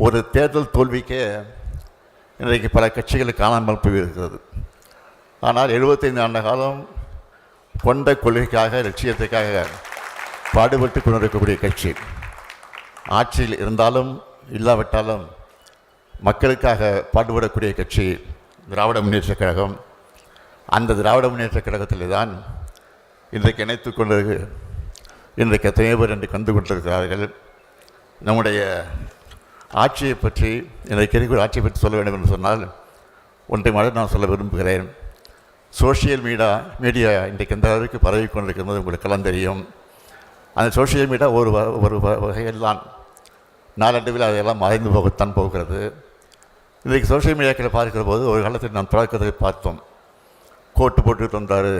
ஒரு தேர்தல் தோல்விக்கே இன்றைக்கு பல கட்சிகள் காணாமல் போயிருக்கிறது. ஆனால் 75 ஆண்டு காலம் கொண்ட கொள்கைக்காக, லட்சியத்துக்காக பாடுபட்டு கொண்டிருக்கக்கூடிய கட்சி, ஆட்சியில் இருந்தாலும் இல்லாவிட்டாலும் மக்களுக்காக பாடுபடக்கூடிய கட்சி திராவிட முன்னேற்றக் கழகம். அந்த திராவிட முன்னேற்றக் கழகத்தில் தான் இன்றைக்கு இணைத்து கொண்டு இன்றைக்கு எத்தனையோ பேர் இன்றைக்கு வந்து கொண்டிருக்கிறார்கள். நம்முடைய ஆட்சியை பற்றி, இன்றைக்கு இருக்கிற ஆட்சியை பற்றி சொல்ல வேண்டும் என்று சொன்னால் ஒன்றை மட்டும் நான் சொல்ல விரும்புகிறேன். சோஷியல் மீடியா இன்றைக்கு எந்த அளவுக்கு பரவி கொண்டிருக்கிறது உங்களுக்கெல்லாம் தெரியும். அந்த சோஷியல் மீடியா ஒரு வகையெல்லாம் நாளடைவில் அதையெல்லாம் மறைந்து போகத்தான் போகிறது. இன்றைக்கு சோஷியல் மீடியாக்களை பார்க்கிற போது ஒரு காலத்தில் நாம் தொடக்கத்தை பார்த்தோம். கோட்டு போட்டு தந்தார்,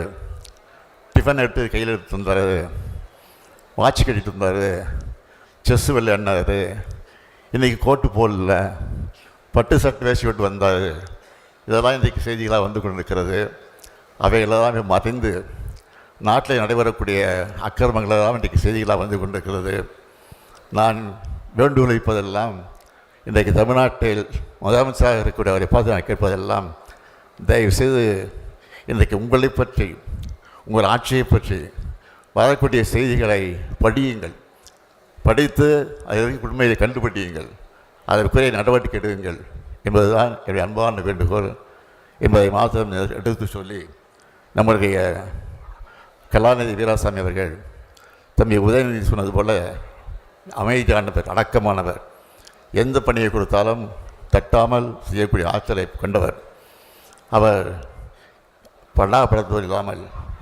டிஃபன் எடுத்து கையில் எடுத்து தந்தார், வாட்ச் கட்டிட்டு தந்தார், செஸ்ஸு விளையாடினார். இன்றைக்கி கோட்டு போடல, பட்டு சட்டை வேசி விட்டு வந்தார். இதெல்லாம் இன்றைக்கு செய்திகளாக வந்து கொண்டிருக்கிறது. அவைகளெல்லாம் மறைந்து நாட்டில் நடைபெறக்கூடிய அக்கிரமங்களெல்லாம் இன்றைக்கு செய்திகளாக வந்து கொண்டிருக்கிறது. நான் வேண்டுகோள் வைப்பதெல்லாம், இன்றைக்கு தமிழ்நாட்டில் முதலமைச்சராக இருக்கக்கூடிய அவரை பார்த்து நான் கேட்பதெல்லாம், தயவுசெய்து இன்றைக்கு உங்களை பற்றி, உங்கள் ஆட்சியை பற்றி வரக்கூடிய செய்திகளை படியுங்கள். படித்து அதற்கு உண்மையை கண்டுபிடியுங்கள், அதற்குரிய நடவடிக்கை எடுங்கள் என்பதுதான் என்னுடைய அன்பான வேண்டுகோள் என்பதை மாத்திரம் எடுத்து சொல்லி, நம்முடைய கலாநிதி வீராசாமி அவர்கள் தம்பி உதயநிதி சொன்னது போல் அமைதியானவர், அடக்கமானவர், எந்த பணியை கொடுத்தாலும் தட்டாமல் செய்யக்கூடிய ஆற்றலை கொண்டவர். அவர் படாப்படுத்துவது இல்லாமல்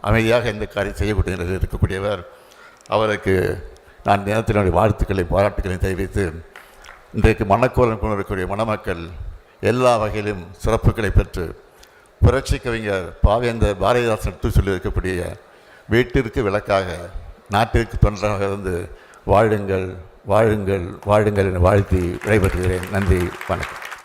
அமைதியாக எந்த காரியம் செய்யக்கூடிய இருக்கக்கூடியவர். அவருக்கு நான் தினத்தினுடைய வாழ்த்துக்களை, பாராட்டுக்களை தெரிவித்து, இன்றைக்கு மணக்கோலம் கொண்டிருக்கக்கூடிய மணமக்கள் எல்லா வகையிலும் சிறப்புகளை பெற்று புரட்சி கவிஞர் பாவேந்தர் பாரதிதாசன் எடுத்து சொல்லியிருக்கக்கூடிய வீட்டிற்கு விளக்காக, நாட்டிற்கு தொண்டராக இருந்து வாழுங்கள், வாழுங்கள், வாழுங்கள் என வாழ்த்தி விடைபெறுகிறேன். நன்றி, வணக்கம்.